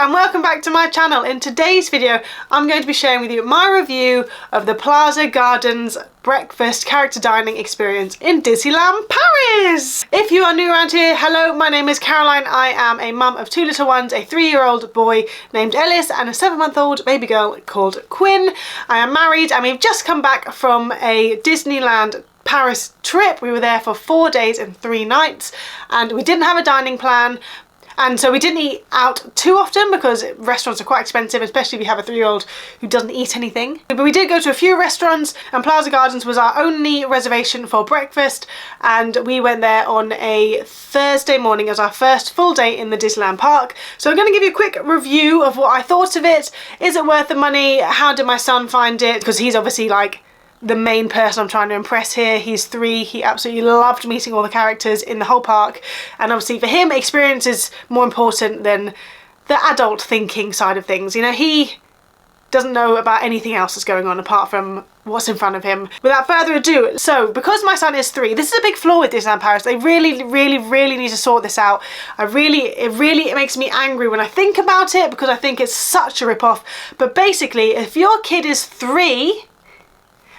and welcome back to my channel. In today's video I'm going to be sharing with you my review of the Plaza Gardens breakfast character dining experience in Disneyland Paris. If you are new around here, hello, my name is Caroline. I am a mum of two little ones, a 3-year-old boy named Ellis and a 7-month-old baby girl called Quinn. I am married and we've just come back from a Disneyland Paris trip. We were there for 4 days and 3 nights and we didn't have a dining plan. And so we didn't eat out too often because restaurants are quite expensive, especially if you have a 3-year-old who doesn't eat anything. But we did go to a few restaurants and Plaza Gardens was our only reservation for breakfast, and we went there on a Thursday morning as our first full day in the Disneyland park. So I'm going to give you a quick review of what I thought of it. Is it worth the money? How did my son find it? Because he's obviously like the main person I'm trying to impress here. He's 3, he absolutely loved meeting all the characters in the whole park, and obviously for him experience is more important than the adult thinking side of things. You know, he doesn't know about anything else that's going on apart from what's in front of him. Without further ado, so because my son is 3, this is a big flaw with Disneyland Paris. They really need to sort this out. It makes me angry when I think about it because I think it's such a rip-off. But basically, if your kid is 3,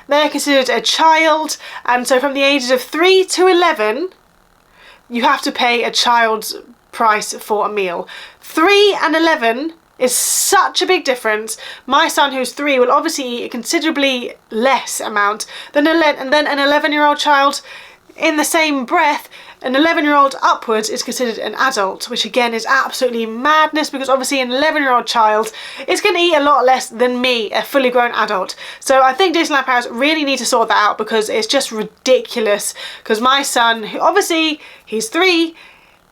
they're considered a child, and so from the ages of 3 to 11 you have to pay a child's price for a meal. 3 and 11 is such a big difference. My son, who's 3, will obviously eat a considerably less amount than an 11-year-old child. In the same breath, an 11-year-old upwards is considered an adult, which again is absolutely madness because obviously an 11-year-old child is going to eat a lot less than me, a fully grown adult. So I think Disneyland Paris really need to sort that out because it's just ridiculous. Because my son, who obviously he's 3,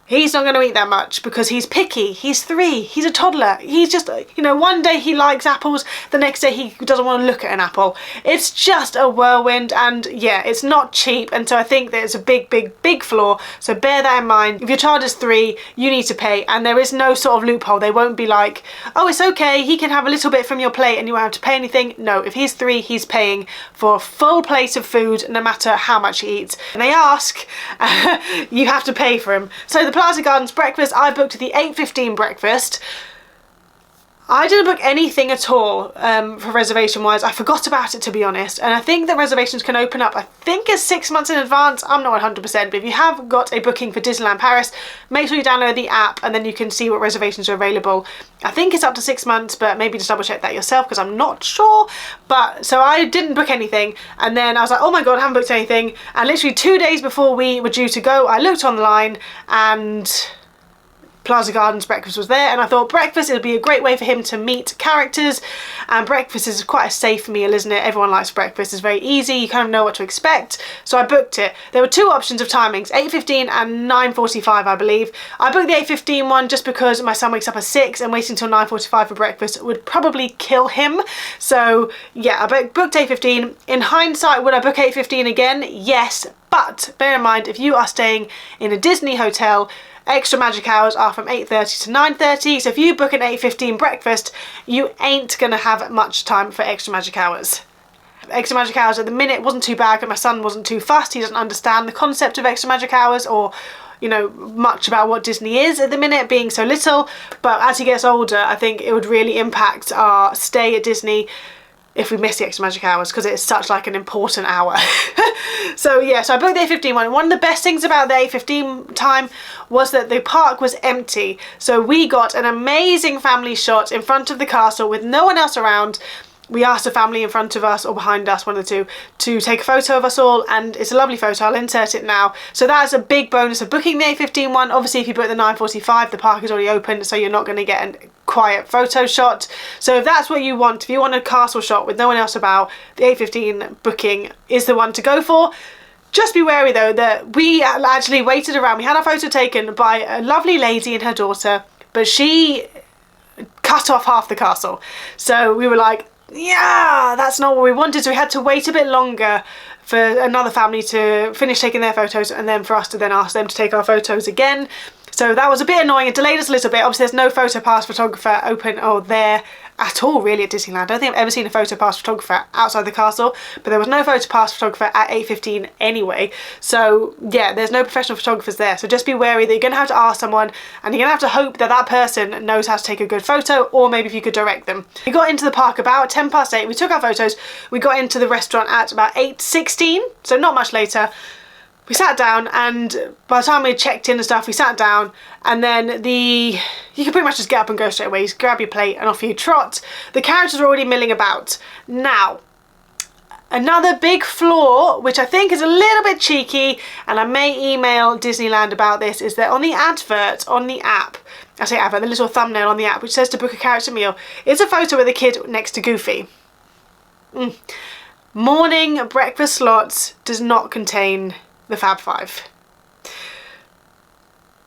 he's not going to eat that much because he's picky. He's 3. He's a toddler. He's just, you know, one day he likes apples, the next day he doesn't want to look at an apple. It's just a whirlwind, and yeah, it's not cheap, and so I think that it's a big flaw. So bear that in mind. If your child is 3, you need to pay, and there is no sort of loophole. They won't be like, oh, it's okay, he can have a little bit from your plate and you won't have to pay anything. No, if he's 3, he's paying for a full plate of food no matter how much he eats. And they ask, you have to pay for him. So the Plaza Gardens breakfast, I booked the 8:15 breakfast. I didn't book anything at all for reservation wise. I forgot about it, to be honest, and I think that reservations can open up, I think it's 6 months in advance. I'm not 100%, but if you have got a booking for Disneyland Paris, make sure you download the app and then you can see what reservations are available. I think it's up to 6 months, but maybe just double check that yourself because I'm not sure. But so I didn't book anything, and then I was like, oh my god, I haven't booked anything, and literally 2 days before we were due to go, I looked online and Plaza Gardens breakfast was there, and I thought breakfast, it would be a great way for him to meet characters, and breakfast is quite a safe meal, isn't it? Everyone likes breakfast. It's very easy, you kind of know what to expect. So I booked it. There were 2 options of timings, 8:15 and 9:45, I believe. I booked the 8:15 one just because my son wakes up at 6 and waiting until 9:45 for breakfast would probably kill him. So yeah, I booked 8:15. In hindsight, would I book 8:15 again? Yes, but bear in mind, if you are staying in a Disney hotel, extra magic hours are from 8:30 to 9:30, so if you book an 8:15 breakfast, you ain't gonna have much time for extra magic hours. Extra magic hours at the minute wasn't too bad, but my son wasn't too fast. He doesn't understand the concept of extra magic hours or, you know, much about what Disney is at the minute, being so little. But as he gets older, I think it would really impact our stay at Disney if we miss the extra magic hours, because it's such like an important hour. So yeah, so I booked the 8:15 one. One of the best things about the 8:15 time was that the park was empty. So we got an amazing family shot in front of the castle with no one else around. We asked a family in front of us or behind us, one of the two, to take a photo of us all, and it's a lovely photo. I'll insert it now. So that's a big bonus of booking the 8:15 one. Obviously if you book the 9:45, the park is already open, so you're not going to get a quiet photo shot. So if that's what you want, if you want a castle shot with no one else about, the 8:15 booking is the one to go for. Just be wary though that we actually waited around. We had our photo taken by a lovely lady and her daughter, but she cut off half the castle. So we were like, yeah, that's not what we wanted. So we had to wait a bit longer for another family to finish taking their photos and then for us to then ask them to take our photos again. So that was a bit annoying. It delayed us a little bit. Obviously there's no photo pass photographer open or there at all really at Disneyland. I don't think I've ever seen a photo pass photographer outside the castle, but there was no photo pass photographer at 8:15 anyway. So yeah, there's no professional photographers there. So just be wary that you're going to have to ask someone, and you're going to have to hope that that person knows how to take a good photo, or maybe if you could direct them. We got into the park about 8:10. We took our photos. We got into the restaurant at about 8:16, so not much later. We sat down, and by the time we checked in and stuff, we sat down, and then you can pretty much just get up and go straight away. You just grab your plate and off you trot. The characters are already milling about. Now, another big flaw, which I think is a little bit cheeky, and I may email Disneyland about this, is that on the advert on the app, I say advert, the little thumbnail on the app, which says to book a character meal, is a photo with a kid next to Goofy. Morning breakfast slots does not contain the Fab Five,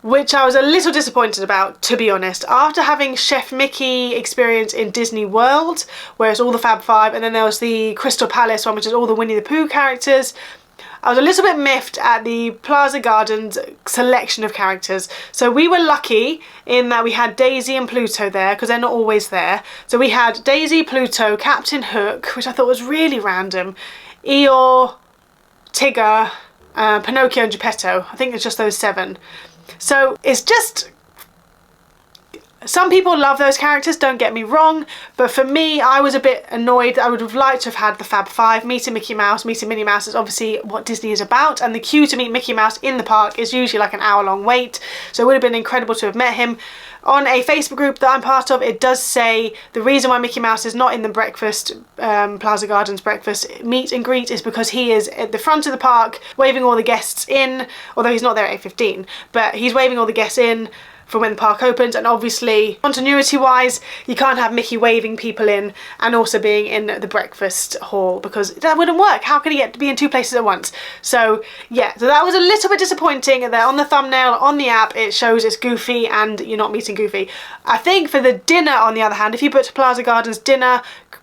which I was a little disappointed about, to be honest. After having Chef Mickey experience in Disney World, where it's all the Fab Five, and then there was the Crystal Palace one, which is all the Winnie the Pooh characters, I was a little bit miffed at the Plaza Gardens selection of characters. So we were lucky in that we had Daisy and Pluto there, because they're not always there. So we had Daisy, Pluto, Captain Hook, which I thought was really random, Eeyore, Tigger, Pinocchio and Geppetto. I think it's just those 7. So it's just, some people love those characters, don't get me wrong, but for me, I was a bit annoyed. I would have liked to have had the Fab Five. Meeting Mickey Mouse, meeting Minnie Mouse is obviously what Disney is about, and the queue to meet Mickey Mouse in the park is usually like an hour-long wait, so it would have been incredible to have met him. On a Facebook group that I'm part of, it does say the reason why Mickey Mouse is not in the breakfast, Plaza Gardens breakfast meet and greet, is because he is at the front of the park waving all the guests in, although he's not there at 8:15, but he's waving all the guests in for when the park opens. And obviously continuity wise, you can't have Mickey waving people in and also being in the breakfast hall, because that wouldn't work. How can he get to be in 2 places at once? So yeah, so that was a little bit disappointing that on the thumbnail on the app it shows it's Goofy and you're not meeting Goofy. I think for the dinner, on the other hand, if you put Plaza Gardens dinner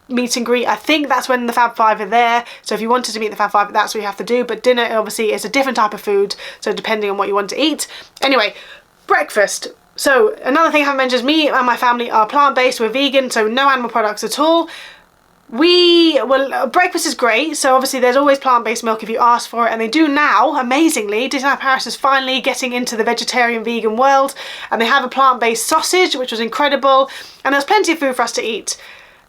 meet and greet, I think that's when the Fab Five are there. So if you wanted to meet the Fab Five, that's what you have to do. But dinner obviously is a different type of food, so depending on what you want to eat. Anyway, breakfast. So another thing I haven't mentioned is me and my family are plant-based. We're vegan, so no animal products at all. Breakfast is great, so obviously there's always plant-based milk if you ask for it, and they do now, amazingly. Disneyland Paris is finally getting into the vegetarian vegan world, and they have a plant-based sausage, which was incredible, and there's plenty of food for us to eat.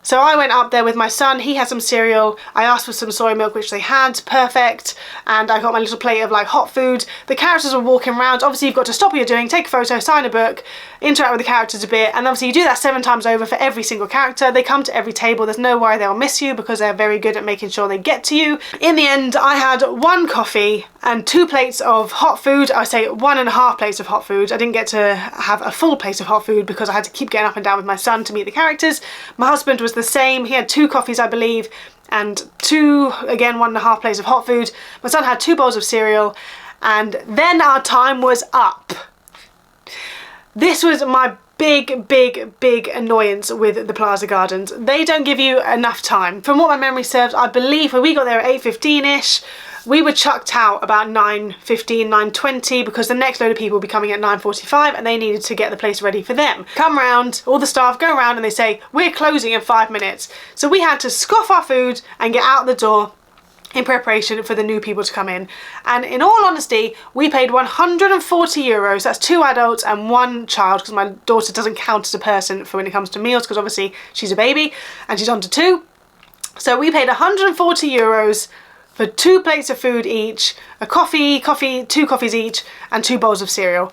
So I went up there with my son, he had some cereal, I asked for some soy milk, which they had, perfect, and I got my little plate of like hot food. The characters were walking around. Obviously you've got to stop what you're doing, take a photo, sign a book, interact with the characters a bit, and obviously you do that 7 times over for every single character. They come to every table, there's no worry they'll miss you, because they're very good at making sure they get to you. In the end, I had 1 coffee and 2 plates of hot food. I say 1.5 plates of hot food. I didn't get to have a full plate of hot food because I had to keep getting up and down with my son to meet the characters. My husband was the same. He had 2 coffees, I believe, and 1.5 plates of hot food. My son had 2 bowls of cereal, and then our time was up. This was my big annoyance with the Plaza Gardens. They don't give you enough time. From what my memory serves, I believe when we got there at 8:15ish, we were chucked out about 9:15, 9:20, because the next load of people will be coming at 9:45 and they needed to get the place ready for them. Come round, all the staff go around and they say, we're closing in 5 minutes. So we had to scoff our food and get out the door in preparation for the new people to come in. And in all honesty, we paid €140. That's 2 adults and 1 child, because my daughter doesn't count as a person for when it comes to meals, because obviously she's a baby and she's on to 2. So we paid €140 for 2 plates of food each, a coffee, 2 coffees each, and 2 bowls of cereal.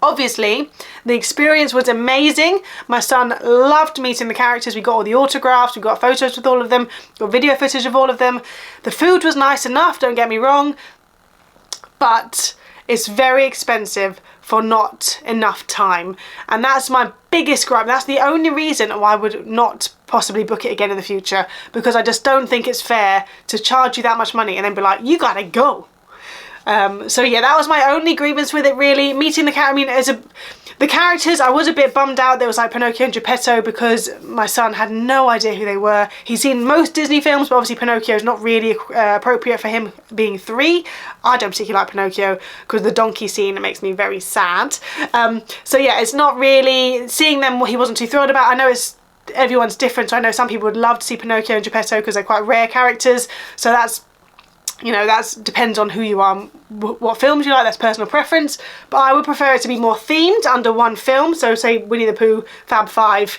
Obviously, the experience was amazing. My son loved meeting the characters. We got all the autographs, we got photos with all of them, got video footage of all of them. The food was nice enough, don't get me wrong, but it's very expensive for not enough time. And that's my biggest gripe. That's the only reason why I would not possibly book it again in the future, because I just don't think it's fair to charge you that much money and then be like, you gotta go. So yeah, that was my only grievance with it, really. Meeting the character, I mean, the characters, I was a bit bummed out there was like Pinocchio and Geppetto, because my son had no idea who they were. He's seen most Disney films, but obviously Pinocchio is not really appropriate for him being 3. I don't particularly like Pinocchio because the donkey scene makes me very sad. So yeah, it's not really seeing them, he wasn't too thrilled about. I know everyone's different, so I know some people would love to see Pinocchio and Geppetto because they're quite rare characters, so that's, you know, that depends on who you are, what films you like, that's personal preference. But I would prefer it to be more themed under one film. So say Winnie the Pooh, Fab Five,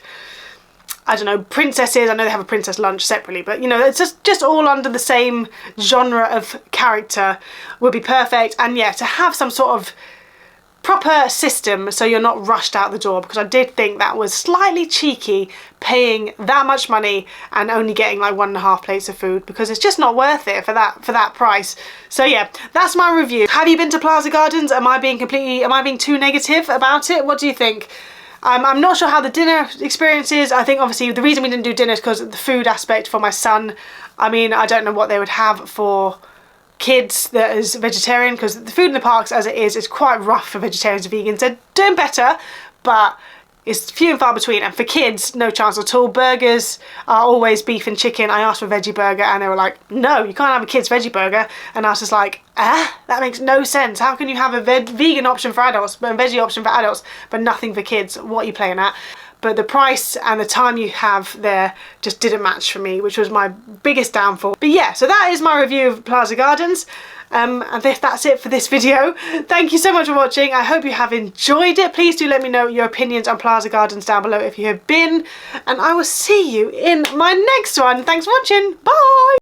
I don't know, princesses, I know they have a princess lunch separately, but you know, it's just all under the same genre of character would be perfect. And yeah, to have some sort of proper system so you're not rushed out the door, because I did think that was slightly cheeky, paying that much money and only getting like 1.5 plates of food, because it's just not worth it for that price. So yeah, that's my review. Have you been to Plaza Gardens? Am I being too negative about it? What do you think? I'm not sure how the dinner experience is. I think obviously the reason we didn't do dinner is because of the food aspect for my son. I mean, I don't know what they would have for kids that is vegetarian, because the food in the parks as it is quite rough for vegetarians and vegans. They're doing better, but it's few and far between. And for kids, no chance at all. Burgers are always beef and chicken. I asked for a veggie burger and they were like, no, you can't have a kid's veggie burger. And I was just like, that makes no sense. How can you have a vegan option for adults but a veggie option for adults but nothing for kids? What are you playing at? But the price and the time you have there just didn't match for me, which was my biggest downfall. But yeah, so that is my review of Plaza Gardens. And that's it for this video. Thank you so much for watching. I hope you have enjoyed it. Please do let me know your opinions on Plaza Gardens down below if you have been. And I will see you in my next one. Thanks for watching. Bye!